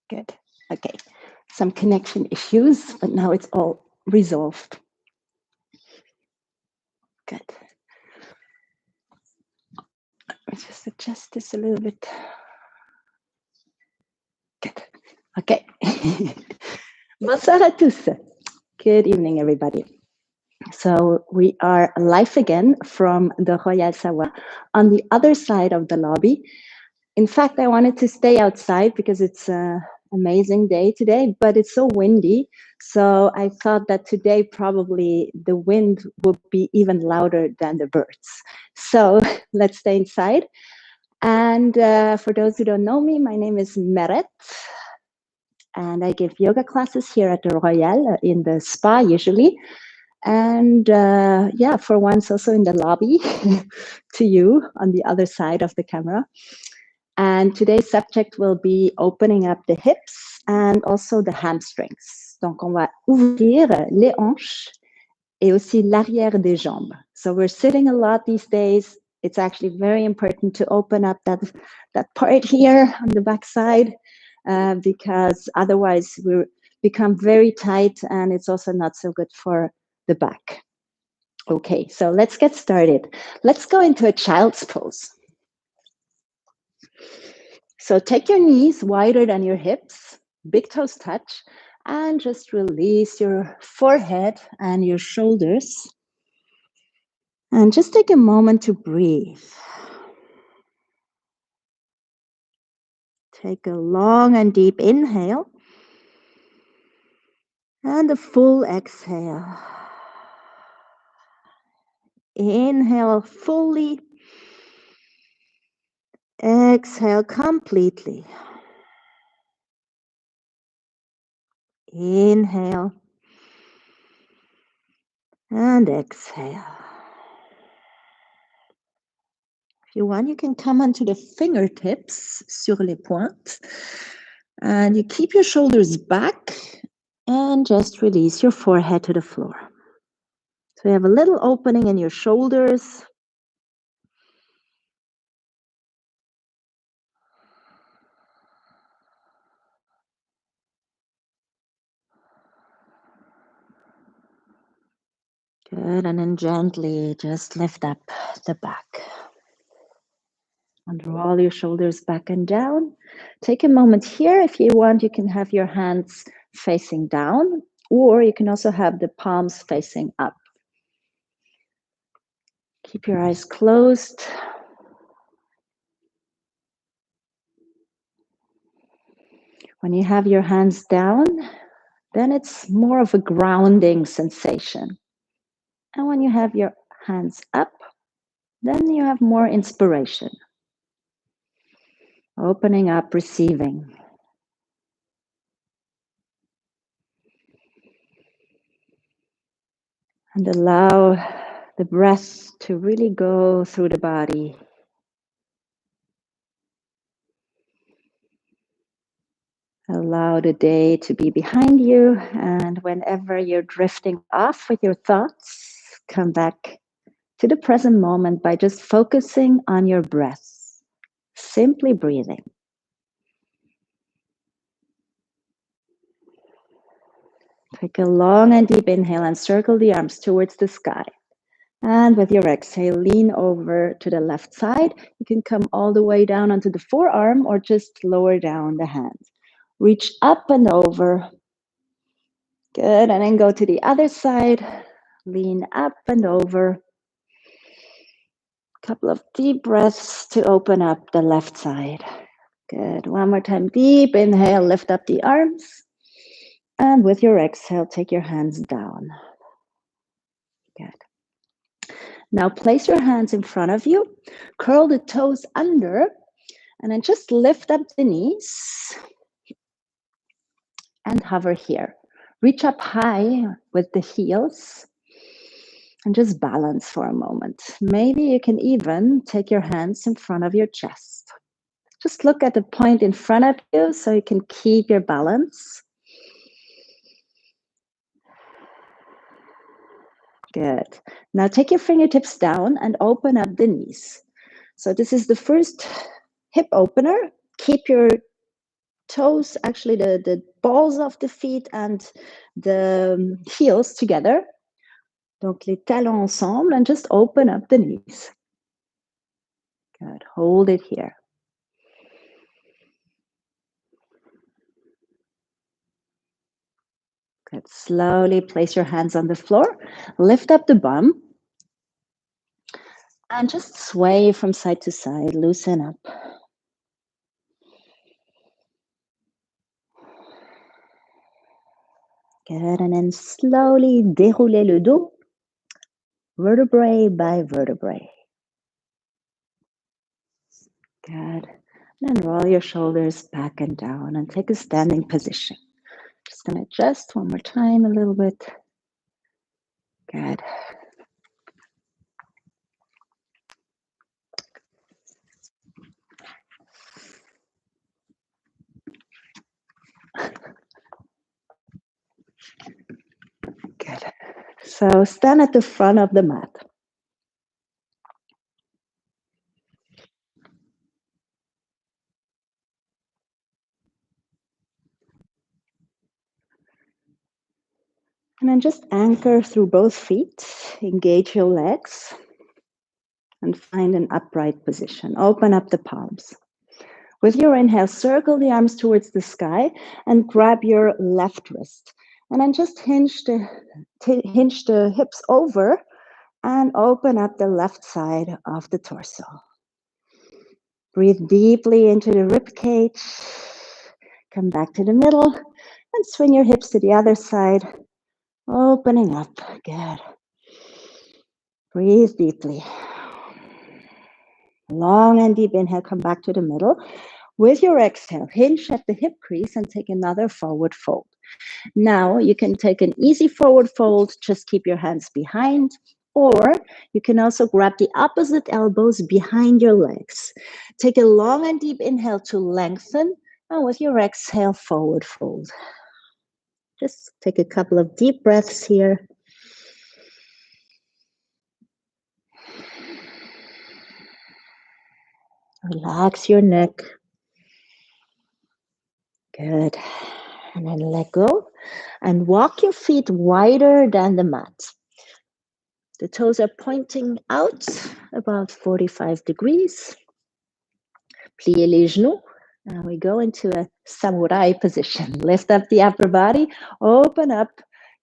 Good. Okay. Some connection issues, but now it's all resolved. Good. Let's just adjust this a little bit. Good. Okay. Bonsoir à tous. Good evening, everybody. So we are live again from the Royal Savoie on the other side of the lobby. In fact, I wanted to stay outside because it's an amazing day today, but it's so windy. So I thought that today probably the wind would be even louder than the birds. So let's stay inside. And for those who don't know me, my name is Meret. And I give yoga classes here at the Royal in the spa usually. And yeah, for once also in the lobby to you on the other side of the camera. And today's subject will be opening up the hips and also the hamstrings. Donc, on va ouvrir les hanches et aussi l'arrière des jambes. So we're sitting a lot these days. It's actually very important to open up that part here on the back side because otherwise we become very tight and it's also not so good for the back. Okay, so let's get started. Let's go into a child's pose. So take your knees wider than your hips, big toes touch, and just release your forehead and your shoulders. And just take a moment to breathe. Take a long and deep inhale and a full exhale. Inhale fully. Exhale completely. Inhale and exhale. If you want, you can come onto the fingertips sur les pointes. And you keep your shoulders back and just release your forehead to the floor. So you have a little opening in your shoulders. Good, and then gently just lift up the back. And roll your shoulders back and down. Take a moment here. If you want, you can have your hands facing down, or you can also have the palms facing up. Keep your eyes closed. When you have your hands down, then it's more of a grounding sensation. And when you have your hands up, then you have more inspiration. Opening up, receiving. And allow the breath to really go through the body. Allow the day to be behind you, and whenever you're drifting off with your thoughts, come back to the present moment by just focusing on your breath, simply breathing. Take a long and deep inhale and circle the arms towards the sky. And with your exhale, lean over to the left side. You can come all the way down onto the forearm or just lower down the hands. Reach up and over. Good, and then go to the other side. Lean up and over. Couple of deep breaths to open up the left side. Good, one more time, deep inhale, lift up the arms. And with your exhale, take your hands down. Good. Now place your hands in front of you, curl the toes under, and then just lift up the knees and hover here. Reach up high with the heels and just balance for a moment. Maybe you can even take your hands in front of your chest. Just look at the point in front of you so you can keep your balance. Good. Now take your fingertips down and open up the knees. So this is the first hip opener. Keep your toes, actually the balls of the feet and the heels together. Donc les talons ensemble, and just open up the knees. Good. Hold it here. Good. Slowly place your hands on the floor. Lift up the bum. And just sway from side to side. Loosen up. Good. And then slowly dérouler le dos, vertebrae by vertebrae. Good. And then roll your shoulders back and down and take a standing position. Just going to adjust one more time a little bit. Good. Good. So stand at the front of the mat. And then just anchor through both feet. Engage your legs. And find an upright position. Open up the palms. With your inhale, circle the arms towards the sky and grab your left wrist. And then just hinge the hips over and open up the left side of the torso. Breathe deeply into the rib cage. Come back to the middle and swing your hips to the other side, opening up. Good. Breathe deeply. Long and deep inhale, come back to the middle. With your exhale, hinge at the hip crease and take another forward fold. Now you can take an easy forward fold, just keep your hands behind, or you can also grab the opposite elbows behind your legs. Take a long and deep inhale to lengthen, and with your exhale, forward fold. Just take a couple of deep breaths here. Relax your neck. Good. And then let go and walk your feet wider than the mat. The toes are pointing out about 45 degrees. Pliez les genoux. And we go into a samurai position. Lift up the upper body. Open up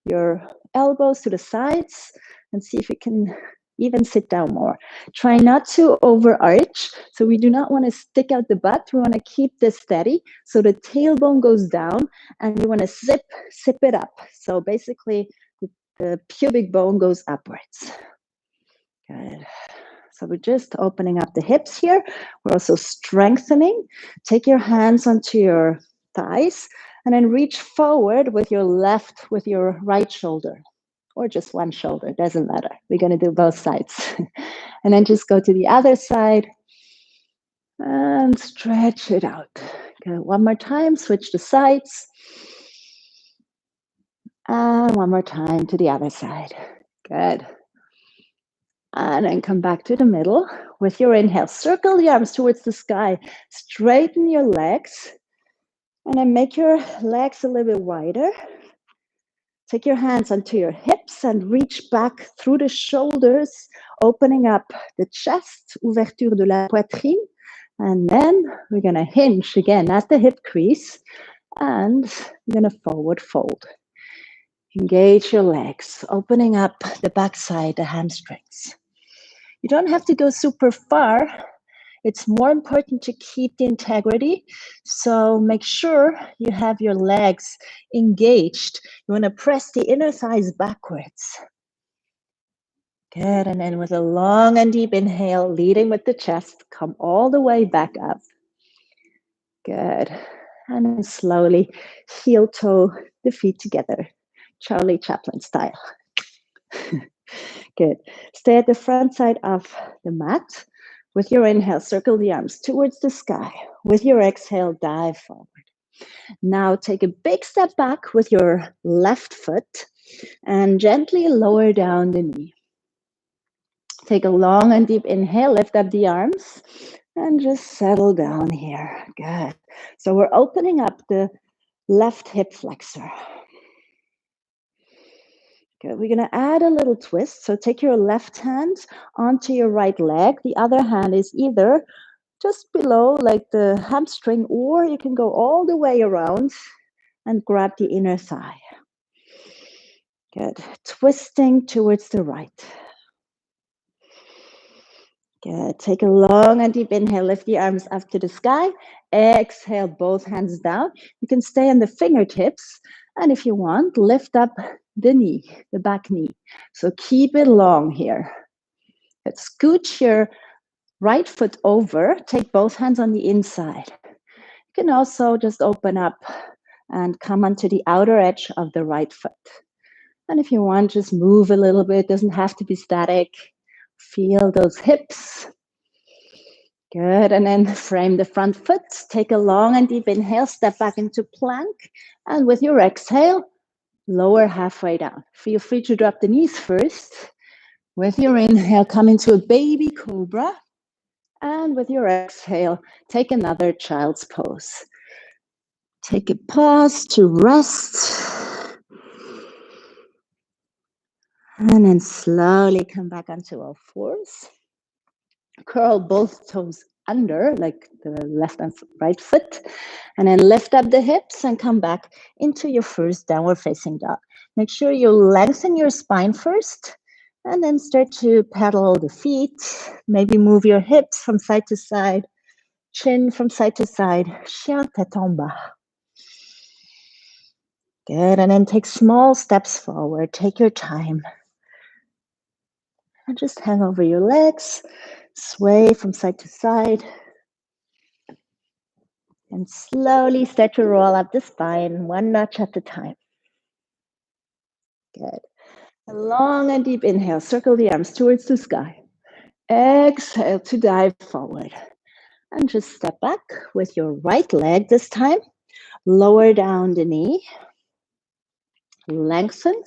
your elbows to the sides and see if you can even sit down more. Try not to overarch. So we do not want to stick out the butt. We want to keep this steady. So the tailbone goes down and we want to zip it up. So basically the pubic bone goes upwards. Good. So we're just opening up the hips here. We're also strengthening. Take your hands onto your thighs and then reach forward with your right shoulder. Or just one shoulder, doesn't matter. We're going to do both sides. And then just go to the other side and stretch it out. Okay, one more time, switch the sides. And one more time to the other side. Good. And then come back to the middle. With your inhale, circle the arms towards the sky. Straighten your legs. And then make your legs a little bit wider. Take your hands onto your hips and reach back through the shoulders, opening up the chest, ouverture de la poitrine. And then we're going to hinge again at the hip crease and we're going to forward fold. Engage your legs, opening up the backside, the hamstrings. You don't have to go super far. It's more important to keep the integrity. So make sure you have your legs engaged. You want to press the inner thighs backwards. Good. And then with a long and deep inhale, leading with the chest, come all the way back up. Good. And then slowly heel toe the feet together, Charlie Chaplin style. Good. Stay at the front side of the mat. With your inhale, circle the arms towards the sky. With your exhale, dive forward. Now take a big step back with your left foot and gently lower down the knee. Take a long and deep inhale, lift up the arms. And just settle down here. Good. So we're opening up the left hip flexor. Good. We're going to add a little twist. So take your left hand onto your right leg. The other hand is either just below, like the hamstring, or you can go all the way around and grab the inner thigh. Good. Twisting towards the right. Good. Take a long and deep inhale. Lift the arms up to the sky. Exhale, both hands down. You can stay on the fingertips. And if you want, lift up the knee, the back knee. So keep it long here. Let's scooch your right foot over. Take both hands on the inside. You can also just open up and come onto the outer edge of the right foot. And if you want, just move a little bit. It doesn't have to be static. Feel those hips. Good. And then frame the front foot. Take a long and deep inhale. Step back into plank. And with your exhale, lower halfway down. Feel free to drop the knees first. With your inhale, come into a baby cobra. And with your exhale, take another child's pose. Take a pause to rest. And then slowly come back onto all fours. Curl both toes under, like the left and right foot. And then lift up the hips and come back into your first downward facing dog. Make sure you lengthen your spine first. And then start to pedal the feet. Maybe move your hips from side to side. Chin from side to side. Chien tête en bas. Good. And then take small steps forward. Take your time. And just hang over your legs. Sway from side to side. And slowly start to roll up the spine, one notch at a time. Good. A long and deep inhale. Circle the arms towards the sky. Exhale to dive forward. And just step back with your right leg this time. Lower down the knee. Lengthen.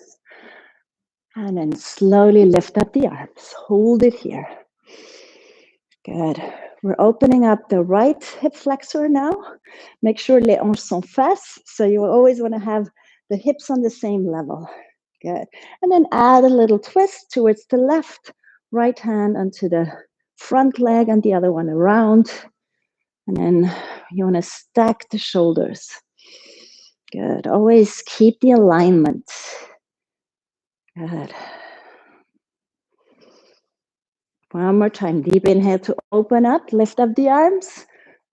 And then slowly lift up the arms. Hold it here. Good. We're opening up the right hip flexor now. Make sure les hanches sont face. So you always want to have the hips on the same level. Good. And then add a little twist towards the left. Right hand onto the front leg and the other one around. And then you want to stack the shoulders. Good. Always keep the alignment. Good. One more time. Deep inhale to open up. Lift up the arms.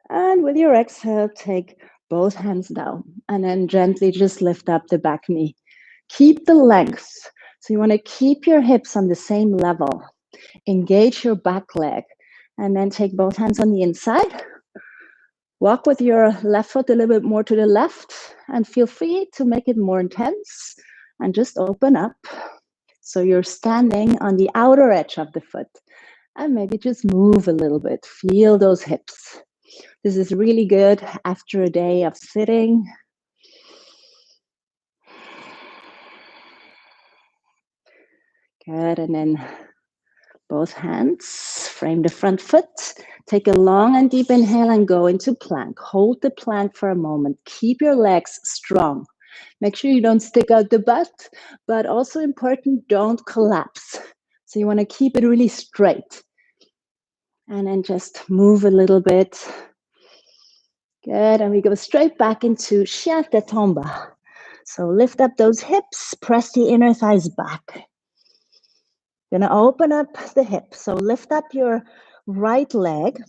And with your exhale, take both hands down. And then gently just lift up the back knee. Keep the length. So you want to keep your hips on the same level. Engage your back leg. And then take both hands on the inside. Walk with your left foot a little bit more to the left. And feel free to make it more intense. And just open up. So you're standing on the outer edge of the foot. And maybe just move a little bit. Feel those hips. This is really good after a day of sitting. Good. And then both hands, frame the front foot. Take a long and deep inhale and go into plank. Hold the plank for a moment. Keep your legs strong. Make sure you don't stick out the butt, but also important, don't collapse. So you want to keep it really straight. And then just move a little bit. Good. And we go straight back into chien tête en bas. So lift up those hips, press the inner thighs back. Gonna open up the hip. So lift up your right leg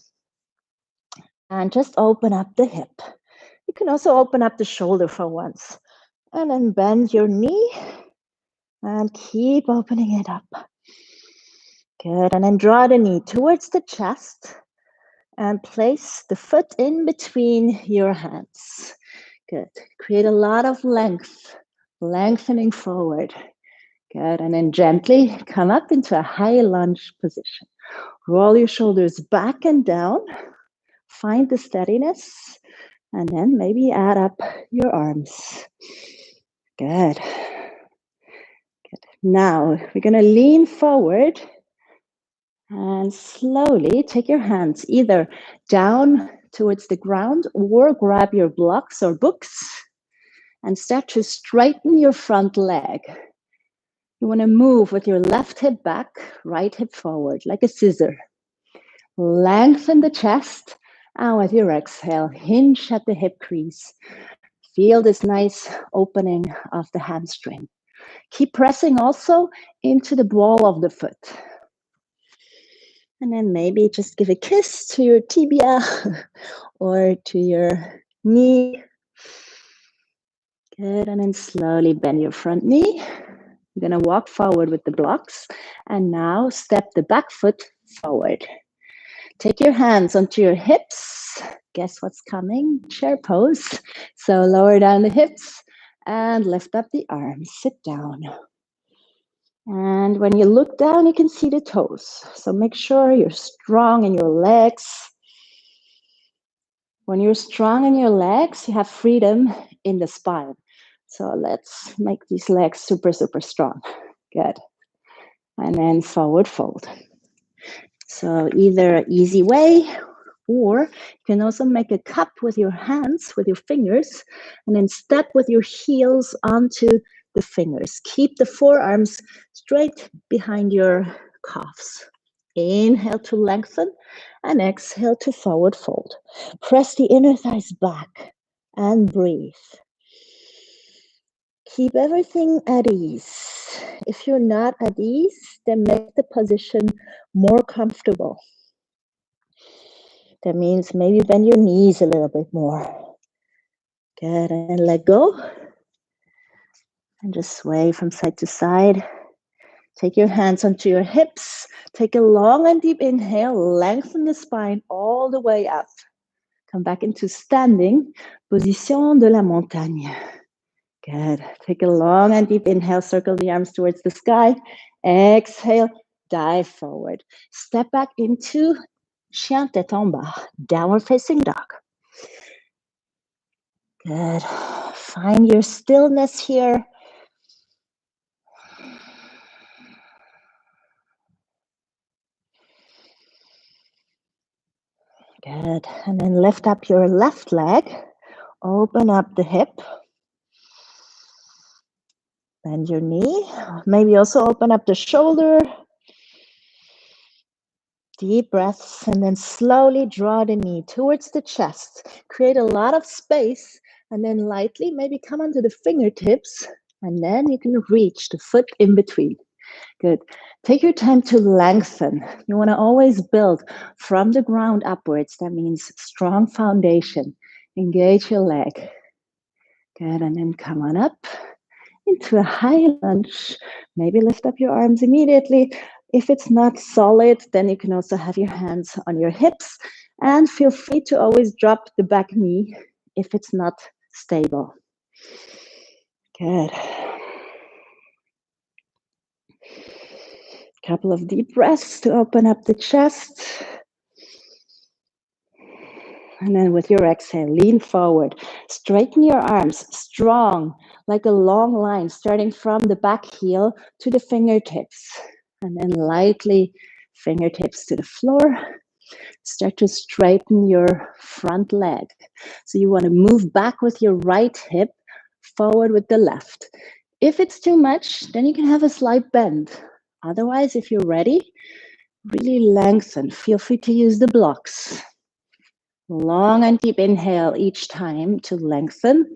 and just open up the hip. You can also open up the shoulder for once. And then bend your knee and keep opening it up. Good. And then draw the knee towards the chest and place the foot in between your hands. Good. Create a lot of length, lengthening forward. Good. And then gently come up into a high lunge position. Roll your shoulders back and down. Find the steadiness. And then maybe add up your arms. Good. Good. Now we're going to lean forward And slowly take your hands either down towards the ground or grab your blocks or books and start to straighten your front leg. You want to move with your left hip back, right hip forward, like a scissor. Lengthen the chest, and with your exhale, hinge at the hip crease. Feel this nice opening of the hamstring. Keep pressing also into the ball of the foot. And then maybe just give a kiss to your tibia or to your knee. Good, and then slowly bend your front knee. You're gonna walk forward with the blocks, and now step the back foot forward. Take your hands onto your hips. Guess what's coming? Chair pose. So lower down the hips and lift up the arms. Sit down. And when you look down, you can see the toes. So make sure you're strong in your legs. When you're strong in your legs, you have freedom in the spine. So let's make these legs super, super strong. Good. And then forward fold. So either an easy way, or you can also make a cup with your hands, with your fingers, and then step with your heels onto the fingers. Keep the forearms straight behind your calves. Inhale to lengthen and exhale to forward fold. Press the inner thighs back and breathe. Keep everything at ease. If you're not at ease, then make the position more comfortable. That means maybe bend your knees a little bit more. Good, and let go. And just sway from side to side. Take your hands onto your hips. Take a long and deep inhale. Lengthen the spine all the way up. Come back into standing. Position de la montagne. Good. Take a long and deep inhale. Circle the arms towards the sky. Exhale. Dive forward. Step back into chien tête en bas. Downward facing dog. Good. Find your stillness here. Good. And then lift up your left leg. Open up the hip. Bend your knee. Maybe also open up the shoulder. Deep breaths. And then slowly draw the knee towards the chest. Create a lot of space. And then lightly maybe come onto the fingertips. And then you can reach the foot in between. Good. Take your time to lengthen. You want to always build from the ground upwards. That means strong foundation. Engage your leg. Good. And then come on up into a high lunge. Maybe lift up your arms immediately. If it's not solid, then you can also have your hands on your hips. And feel free to always drop the back knee if it's not stable. Good. Couple of deep breaths to open up the chest. And then with your exhale, lean forward. Straighten your arms, strong, like a long line, starting from the back heel to the fingertips. And then lightly, fingertips to the floor. Start to straighten your front leg. So you want to move back with your right hip, forward with the left. If it's too much, then you can have a slight bend. Otherwise, if you're ready, really lengthen. Feel free to use the blocks. Long and deep inhale each time to lengthen.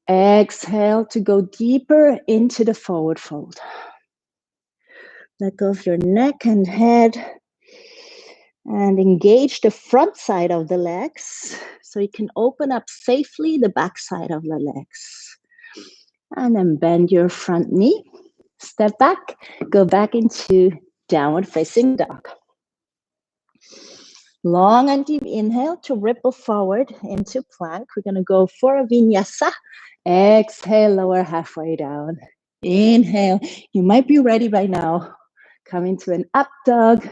Exhale to go deeper into the forward fold. Let go of your neck and head. And engage the front side of the legs so you can open up safely the back side of the legs. And then bend your front knee. Step back, go back into downward facing dog. Long and deep inhale to ripple forward into plank. We're going to go for a vinyasa. Exhale, lower halfway down. Inhale. You might be ready by now. Come into an up dog.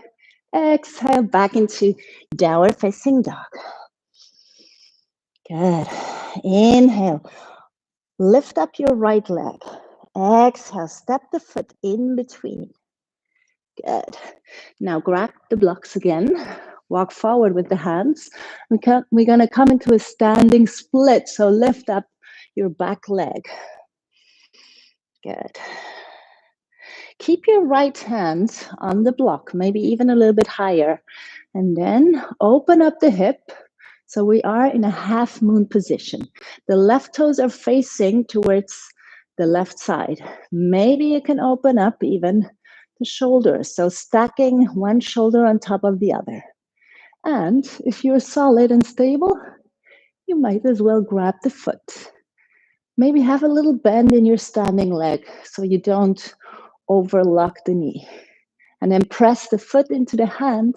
Exhale, back into downward facing dog. Good. Inhale. Lift up your right leg. Exhale, step the foot in between. Good. Now grab the blocks again. Walk forward with the hands. We're going to come into a standing split. So lift up your back leg. Good. Keep your right hand on the block, maybe even a little bit higher. And then open up the hip. So we are in a half moon position. The left toes are facing towards the left side. Maybe you can open up even the shoulders. So stacking one shoulder on top of the other. And if you're solid and stable, you might as well grab the foot. Maybe have a little bend in your standing leg so you don't overlock the knee. And then press the foot into the hand.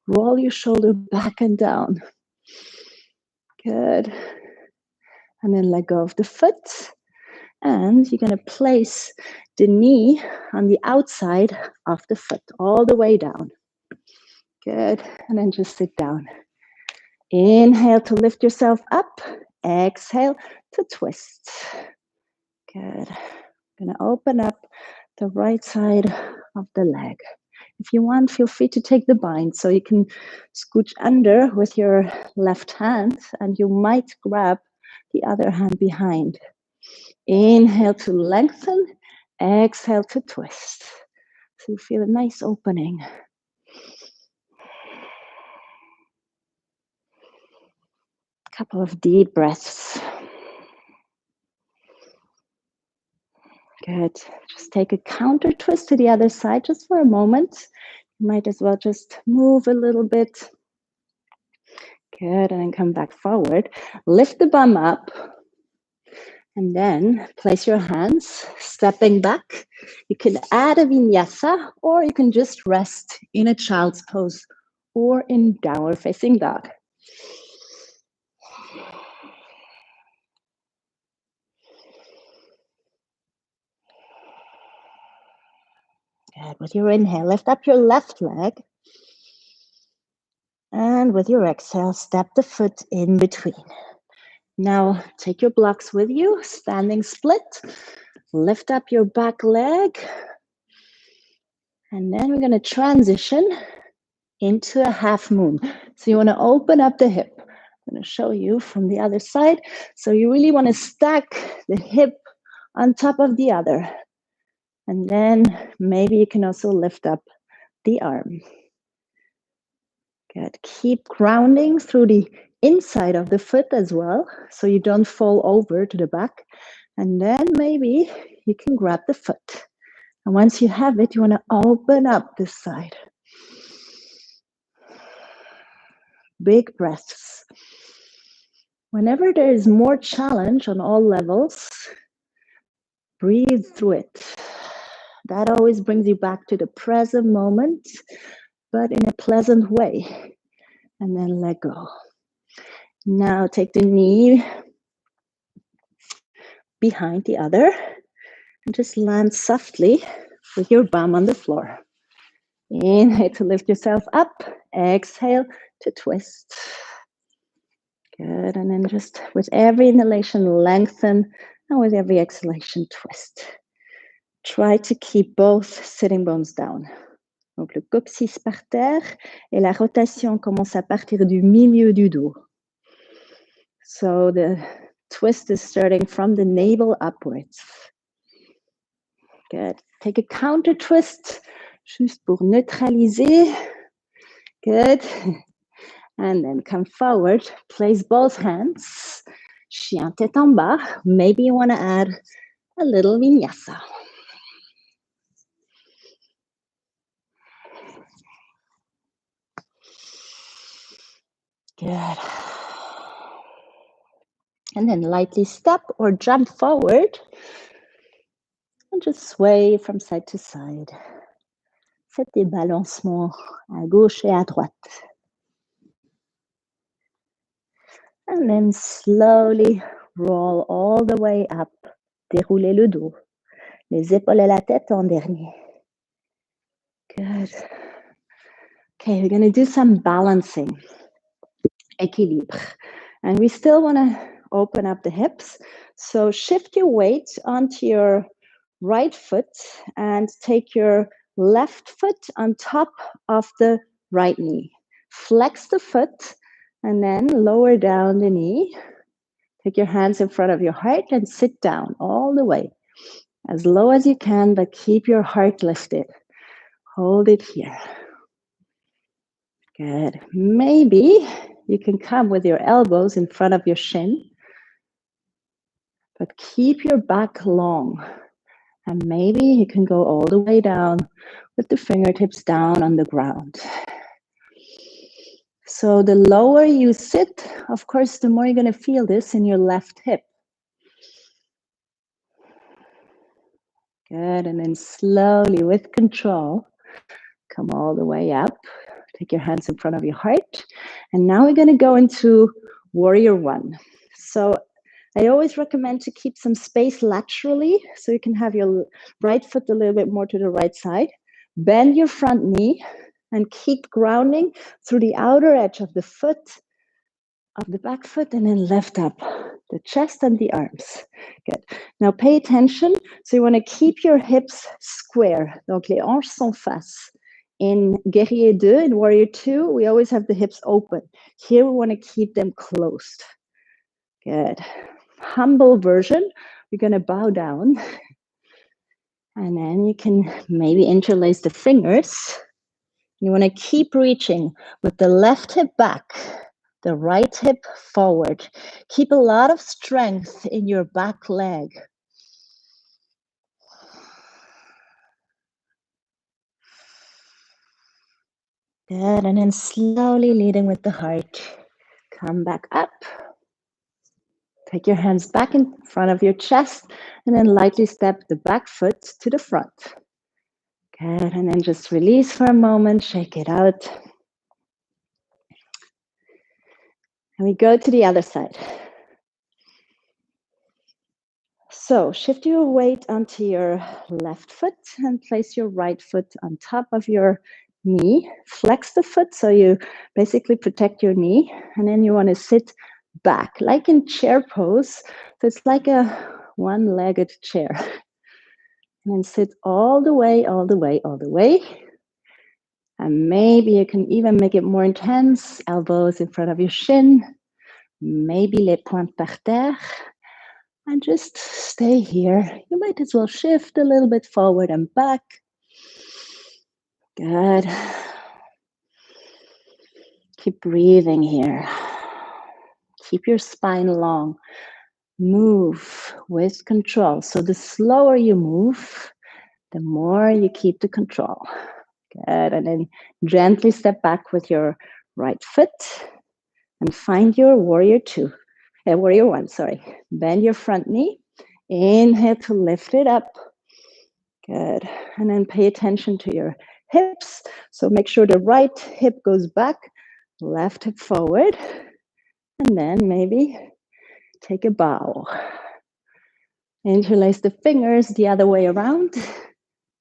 Roll your shoulder back and down. Good. And then let go of the foot. And you're going to place the knee on the outside of the foot, all the way down. Good. And then just sit down. Inhale to lift yourself up. Exhale to twist. Good. I'm going to open up the right side of the leg. If you want, feel free to take the bind. So you can scooch under with your left hand and you might grab the other hand behind. Inhale to lengthen. Exhale to twist. So you feel a nice opening. Couple of deep breaths. Good. Just take a counter twist to the other side just for a moment. You might as well just move a little bit. Good. And then come back forward. Lift the bum up. And then place your hands, stepping back. You can add a vinyasa, or you can just rest in a child's pose or in downward facing dog. Good. With your inhale, lift up your left leg. And with your exhale, step the foot in between. Now take your blocks with you, standing split. Lift up your back leg. And then we're going to transition into a half moon. So you want to open up the hip. I'm going to show you from the other side. So you really want to stack the hip on top of the other. And then maybe you can also lift up the arm. Good. Keep grounding through the inside of the foot as well, so you don't fall over to the back. And then maybe you can grab the foot. And once you have it, you want to open up this side. Big breaths. Whenever there is more challenge on all levels, breathe through it. That always brings you back to the present moment, but in a pleasant way. And then let go. Now take the knee behind the other and just land softly with your bum on the floor. Inhale to lift yourself up. Exhale to twist. Good. And then just with every inhalation, lengthen, and with every exhalation, twist. Try to keep both sitting bones down. Donc le coccyx par terre et la rotation commence à partir du milieu du dos. So the twist is starting from the navel upwards. Good. Take a counter twist, juste pour neutraliser. Good. And then come forward. Place both hands. Chien tête en bas. Maybe you want to add a little vinyasa. Good. And then lightly step or jump forward. And just sway from side to side. Faites des balancements à gauche et à droite. And then slowly roll all the way up. Déroulez le dos. Les épaules et la tête en dernier. Good. Okay, we're going to do some balancing. Équilibre. And we still want to open up the hips. So shift your weight onto your right foot and take your left foot on top of the right knee. Flex the foot and then lower down the knee. Take your hands in front of your heart and sit down all the way. As low as you can, but keep your heart lifted. Hold it here. Good. Maybe you can come with your elbows in front of your shin, but keep your back long. And maybe you can go all the way down with the fingertips down on the ground. So the lower you sit, of course, the more you're going to feel this in your left hip. Good. And then slowly, with control, come all the way up. Take your hands in front of your heart. And now we're going to go into warrior one. So I always recommend to keep some space laterally so you can have your right foot a little bit more to the right side. Bend your front knee and keep grounding through the outer edge of the foot, of the back foot, and then lift up the chest and the arms. Good. Now pay attention. So you want to keep your hips square. Donc les hanches sont face. In Guerrier 2, in Warrior 2, we always have the hips open. Here we want to keep them closed. Good. Humble version, we're going to bow down. And then you can maybe interlace the fingers. You want to keep reaching with the left hip back, the right hip forward. Keep a lot of strength in your back leg. Good, and then slowly leading with the heart. Come back up. Take your hands back in front of your chest and then lightly step the back foot to the front. Good, and then just release for a moment, shake it out. And we go to the other side. So shift your weight onto your left foot and place your right foot on top of your knee. Flex the foot so you basically protect your knee. And then you want to sit back, like in chair pose. So it's like a one-legged chair. And then sit all the way, all the way, all the way. And maybe you can even make it more intense. Elbows in front of your shin. Maybe les pointes par terre. And just stay here. You might as well shift a little bit forward and back. Good. Keep breathing here. Keep your spine long. Move with control. So the slower you move, the more you keep the control. Good. And then gently step back with your right foot and find your warrior one, sorry. Bend your front knee. Inhale to lift it up. Good. And then pay attention to your hips. So make sure the right hip goes back, left hip forward. And then maybe take a bow. Interlace the fingers the other way around.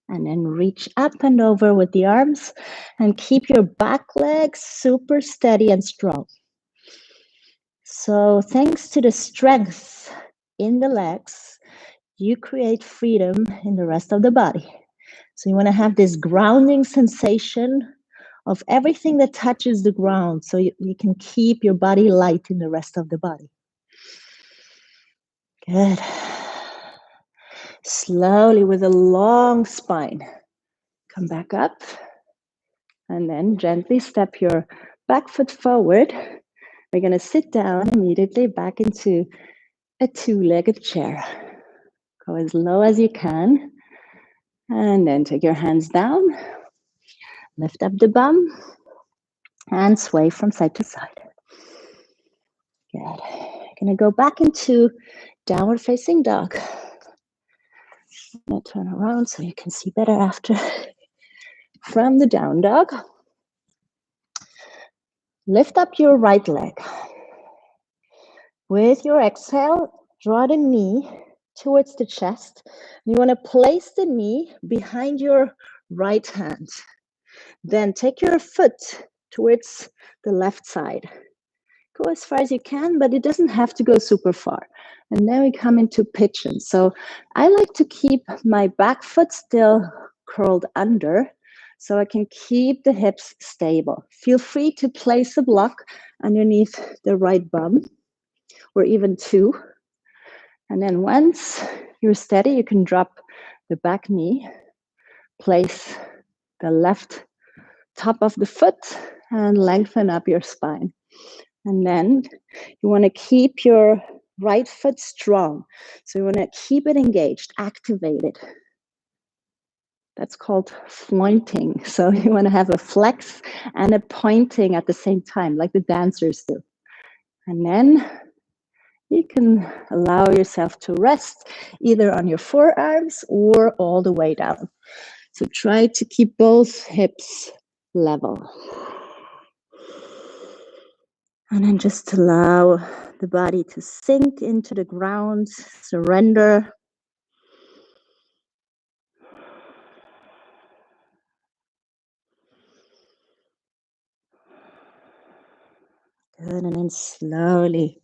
And then reach up and over with the arms. And keep your back legs super steady and strong. So thanks to the strength in the legs, you create freedom in the rest of the body. So you want to have this grounding sensation of everything that touches the ground so you can keep your body light in the rest of the body. Good. Slowly with a long spine, come back up and then gently step your back foot forward. We're going to sit down immediately back into a two-legged chair. Go as low as you can. And then take your hands down. Lift up the bum. And sway from side to side. Good. Going to go back into downward facing dog. I'm going to turn around so you can see better after. From the down dog. Lift up your right leg. With your exhale, draw the knee towards the chest. You want to place the knee behind your right hand. Then take your foot towards the left side. Go as far as you can, but it doesn't have to go super far. And then we come into pigeon. So I like to keep my back foot still curled under so I can keep the hips stable. Feel free to place a block underneath the right bum or even two. And then once you're steady, you can drop the back knee, place the left top of the foot and lengthen up your spine. And then you want to keep your right foot strong. So you want to keep it engaged, activated. That's called flointing. So you want to have a flex and a pointing at the same time, like the dancers do. And then you can allow yourself to rest either on your forearms or all the way down. So try to keep both hips level. And then just allow the body to sink into the ground, surrender. Good, and then slowly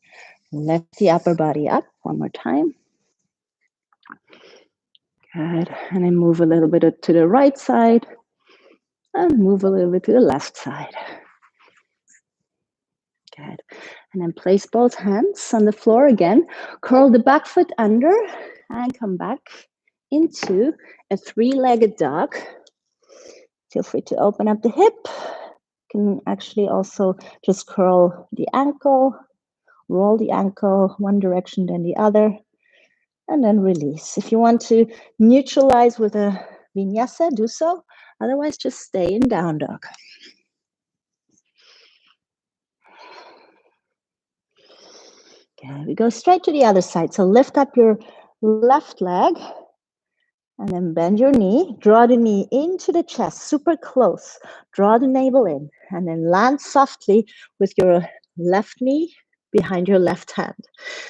lift the upper body up one more time. Good, and then move a little bit to the right side and move a little bit to the left side. Good, and then place both hands on the floor again. Curl the back foot under and come back into a three-legged dog. Feel free to open up the hip. You can actually also just curl the ankle, roll the ankle one direction then the other, and then release. If you want to neutralize with a vinyasa, do so. Otherwise, just stay in down dog. Okay, we go straight to the other side. So lift up your left leg and then bend your knee. Draw the knee into the chest, super close. Draw the navel in and then land softly with your left knee behind your left hand.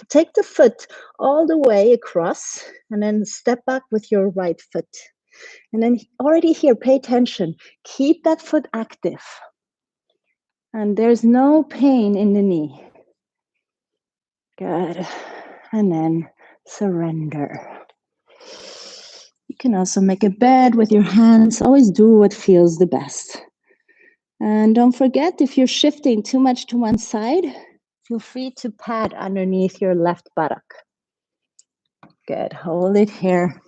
Take the foot all the way across and then step back with your right foot. And then already here, pay attention. Keep that foot active. And there's no pain in the knee. Good. And then surrender. You can also make a bed with your hands. Always do what feels the best. And don't forget, if you're shifting too much to one side, feel free to pad underneath your left buttock. Good. Hold it here.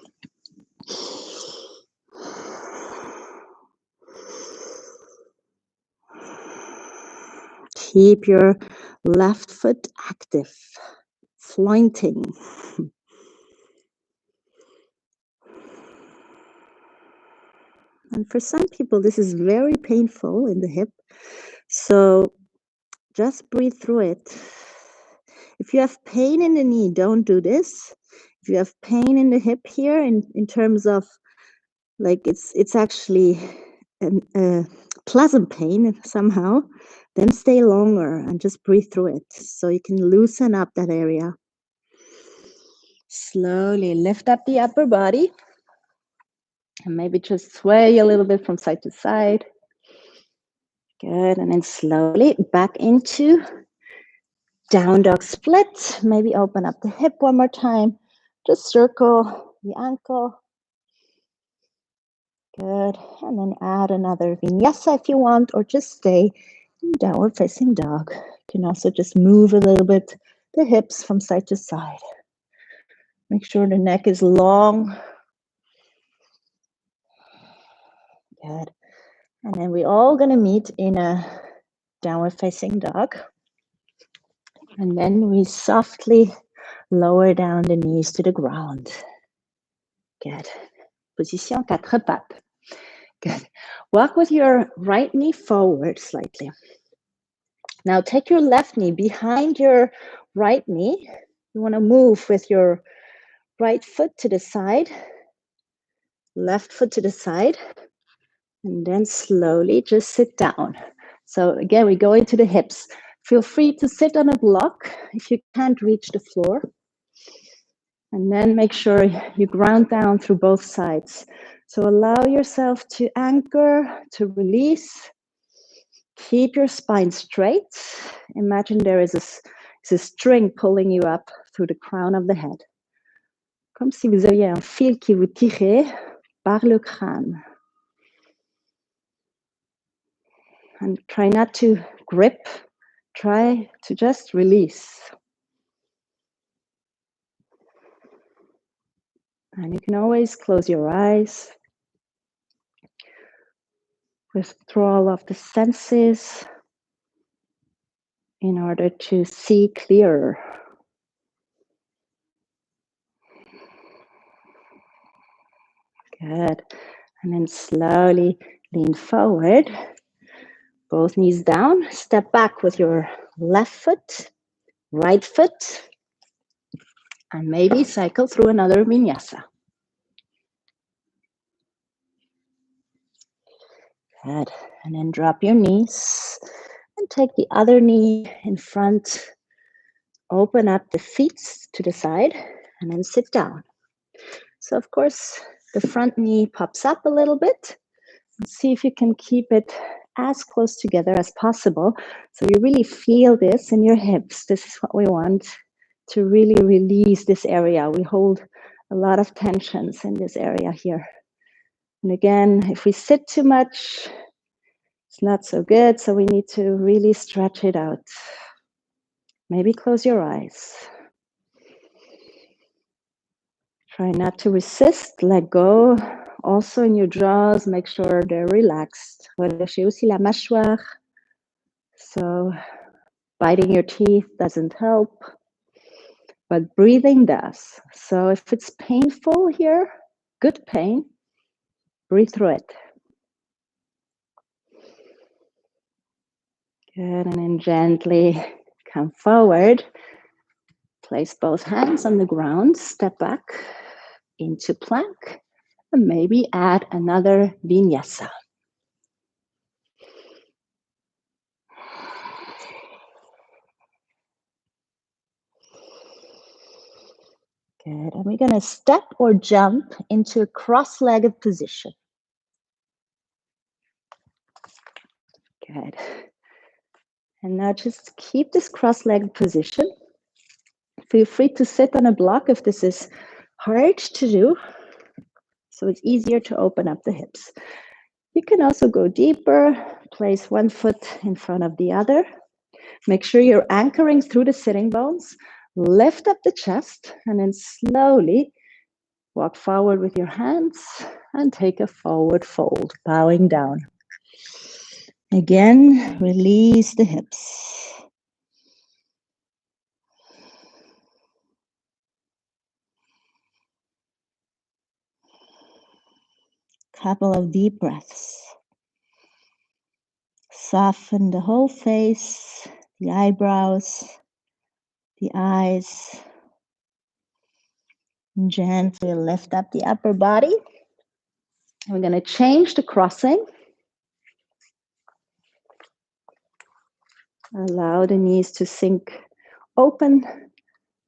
Keep your left foot active, flointing. And for some people, this is very painful in the hip. So just breathe through it. If you have pain in the knee, don't do this. If you have pain in the hip here, in terms of like it's actually a pleasant pain somehow, then stay longer and just breathe through it so you can loosen up that area. Slowly lift up the upper body and maybe just sway a little bit from side to side. Good, and then slowly back into down dog split. Maybe open up the hip one more time. Just circle the ankle. Good, and then add another vinyasa if you want, or just stay in downward facing dog. You can also just move a little bit the hips from side to side. Make sure the neck is long. Good. And then we're all going to meet in a downward facing dog. And then we softly lower down the knees to the ground. Good. Position quatre pattes. Good. Walk with your right knee forward slightly. Now take your left knee behind your right knee. You want to move with your right foot to the side, left foot to the side, and then slowly just sit down. So again, we go into the hips. Feel free to sit on a block if you can't reach the floor. And then make sure you ground down through both sides. So allow yourself to anchor, to release. Keep your spine straight. Imagine there is a string pulling you up through the crown of the head. Comme si vous aviez un fil qui vous tirait par le crâne. And try not to grip, try to just release. And you can always close your eyes. Withdrawal of the senses in order to see clearer. Good. And then slowly lean forward. Both knees down. Step back with your left foot, right foot. And maybe cycle through another vinyasa. Good. And then drop your knees and take the other knee in front. Open up the feet to the side and then sit down. So of course, the front knee pops up a little bit. See if you can keep it as close together as possible. So you really feel this in your hips. This is what we want, to really release this area. We hold a lot of tensions in this area here. And again, if we sit too much, it's not so good. So we need to really stretch it out. Maybe close your eyes. Try not to resist, let go. Also in your jaws, make sure they're relaxed. Relâchez aussi la mâchoire. So biting your teeth doesn't help, but breathing does. So if it's painful here, good pain, breathe through it. Good, and then gently come forward. Place both hands on the ground, step back into plank, and maybe add another vinyasa. Good, and we're going to step or jump into a cross-legged position. Good. And now just keep this cross-legged position. Feel free to sit on a block if this is hard to do, so it's easier to open up the hips. You can also go deeper, place one foot in front of the other. Make sure you're anchoring through the sitting bones. Lift up the chest and then slowly walk forward with your hands and take a forward fold, bowing down. Again, release the hips. Couple of deep breaths. Soften the whole face, the eyebrows, the eyes. And gently lift up the upper body. We're going to change the crossing. Allow the knees to sink open.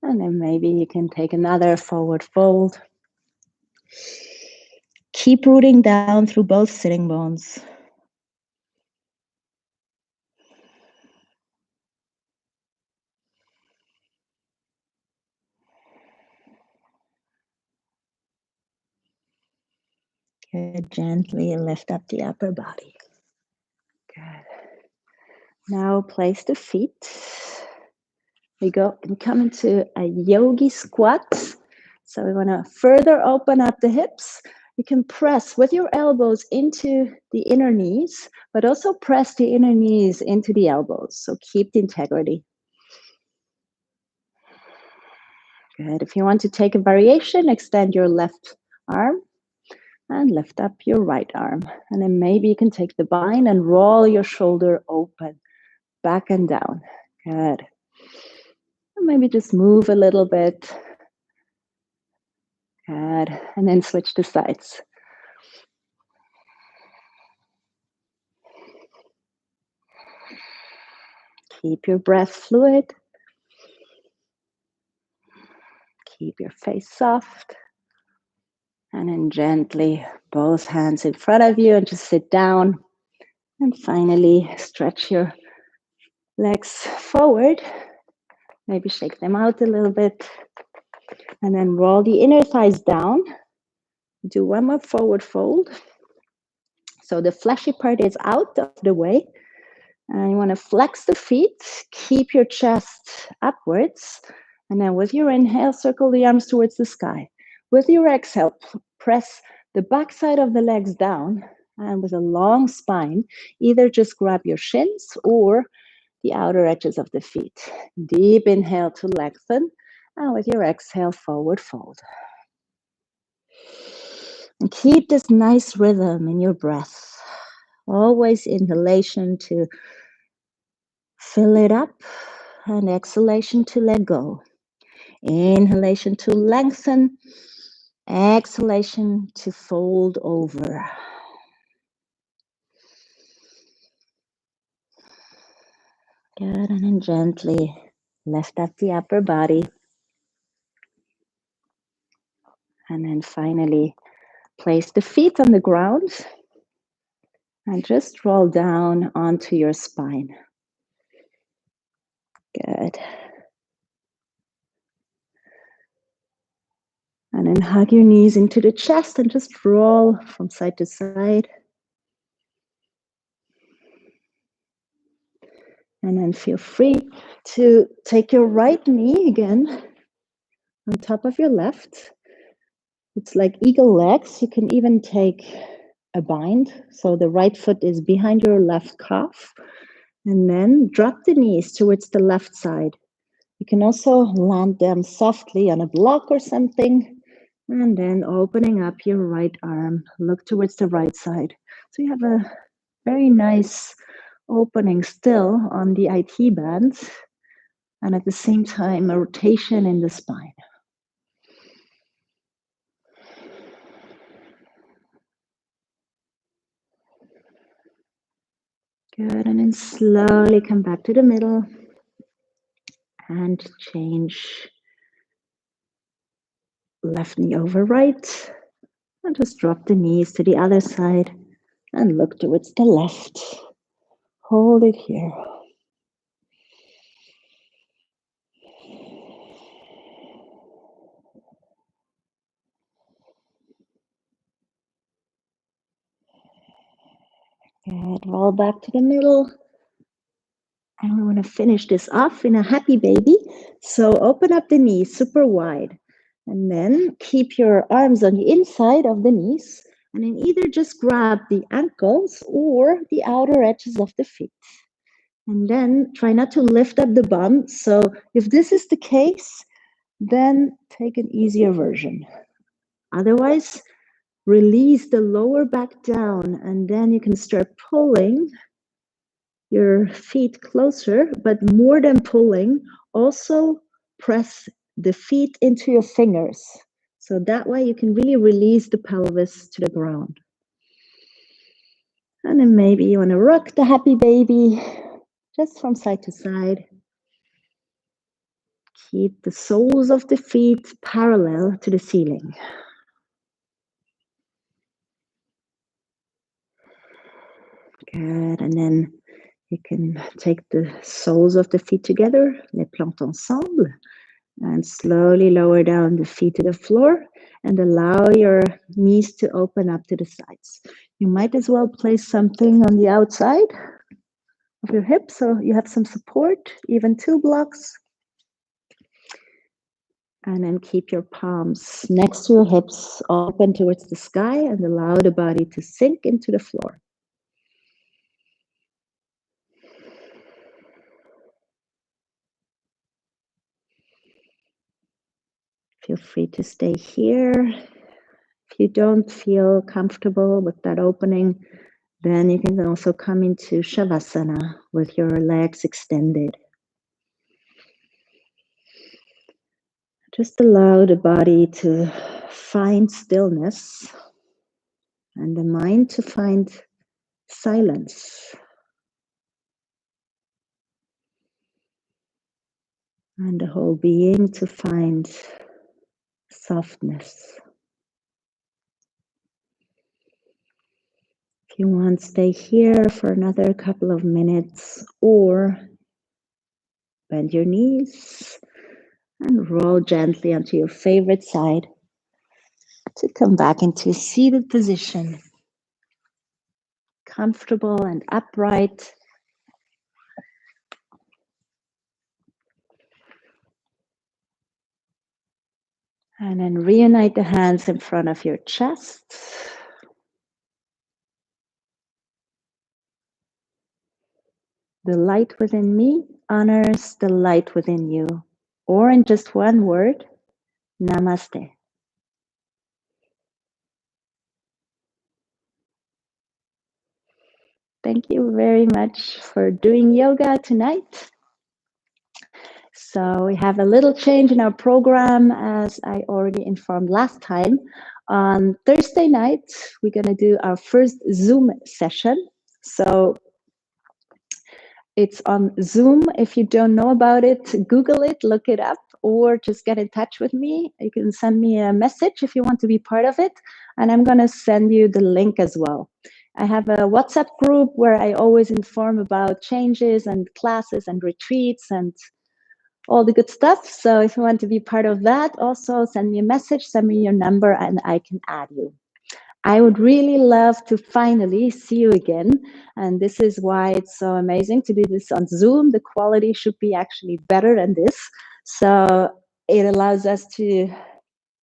And then maybe you can take another forward fold. Keep rooting down through both sitting bones. Good. Gently lift up the upper body. Good. Now place the feet. We come into a yogi squat. So we want to further open up the hips. You can press with your elbows into the inner knees, but also press the inner knees into the elbows. So keep the integrity. Good. If you want to take a variation, extend your left arm and lift up your right arm. And then maybe you can take the bind and roll your shoulder open, back and down. Good. And maybe just move a little bit. Good. And then switch to sides. Keep your breath fluid. Keep your face soft. And then gently, both hands in front of you and just sit down. And finally, stretch your legs forward. Maybe shake them out a little bit. And then roll the inner thighs down. Do one more forward fold. So the fleshy part is out of the way. And you want to flex the feet, keep your chest upwards. And then with your inhale, circle the arms towards the sky. With your exhale, press the backside of the legs down. And with a long spine, either just grab your shins or the outer edges of the feet. Deep inhale to lengthen. And with your exhale, forward fold. And keep this nice rhythm in your breath. Always inhalation to fill it up and exhalation to let go. Inhalation to lengthen. Exhalation to fold over. Good, and then gently lift up the upper body. And then finally place the feet on the ground and just roll down onto your spine. Good. And then hug your knees into the chest and just roll from side to side. And then feel free to take your right knee again on top of your left. It's like eagle legs. You can even take a bind. So the right foot is behind your left calf. And then drop the knees towards the left side. You can also land them softly on a block or something. And then opening up your right arm, look towards the right side. So you have a very nice opening still on the IT band. And at the same time, a rotation in the spine. Good, and then slowly come back to the middle and change left knee over right. And just drop the knees to the other side and look towards the left. Hold it here. Good, roll back to the middle. And we want to finish this off in a happy baby. So open up the knees super wide. And then keep your arms on the inside of the knees. And then either just grab the ankles or the outer edges of the feet. And then try not to lift up the bum. So if this is the case, then take an easier version. Otherwise, release the lower back down. And then you can start pulling your feet closer, but more than pulling, also press the feet into your fingers. So that way you can really release the pelvis to the ground. And then maybe you want to rock the happy baby just from side to side. Keep the soles of the feet parallel to the ceiling. Good, and then you can take the soles of the feet together, les plantes ensemble, and slowly lower down the feet to the floor and allow your knees to open up to the sides. You might as well place something on the outside of your hips so you have some support, even 2 blocks. And then keep your palms next to your hips, open towards the sky, and allow the body to sink into the floor. Feel free to stay here. If you don't feel comfortable with that opening, then you can also come into Shavasana with your legs extended. Just allow the body to find stillness and the mind to find silence. And the whole being to find softness. If you want, stay here for another couple of minutes or bend your knees and roll gently onto your favorite side to come back into a seated position, comfortable and upright. And then reunite the hands in front of your chest. The light within me honors the light within you. Or in just one word, namaste. Thank you very much for doing yoga tonight. So we have a little change in our program, as I already informed last time. On Thursday night, we're going to do our first Zoom session. So it's on Zoom. If you don't know about it, Google it, look it up, or just get in touch with me. You can send me a message if you want to be part of it, and I'm going to send you the link as well. I have a WhatsApp group where I always inform about changes and classes and retreats and all the good stuff. So if you want to be part of that, also send me a message, send me your number, and I can add you. I would really love to finally see you again. And this is why it's so amazing to do this on Zoom. The quality should be actually better than this. So it allows us to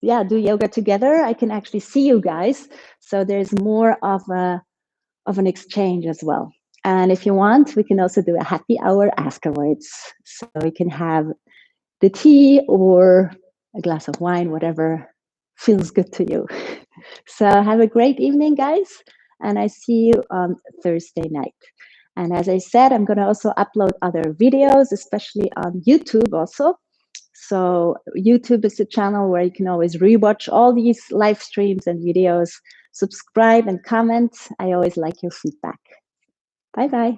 do yoga together. I can actually see you guys. So there's more of an exchange as well. And if you want, we can also do a happy hour afterwards. So we can have the tea or a glass of wine, whatever feels good to you. So have a great evening, guys. And I see you on Thursday night. And as I said, I'm going to also upload other videos, especially on YouTube also. So YouTube is a channel where you can always rewatch all these live streams and videos. Subscribe and comment. I always like your feedback. Bye-bye.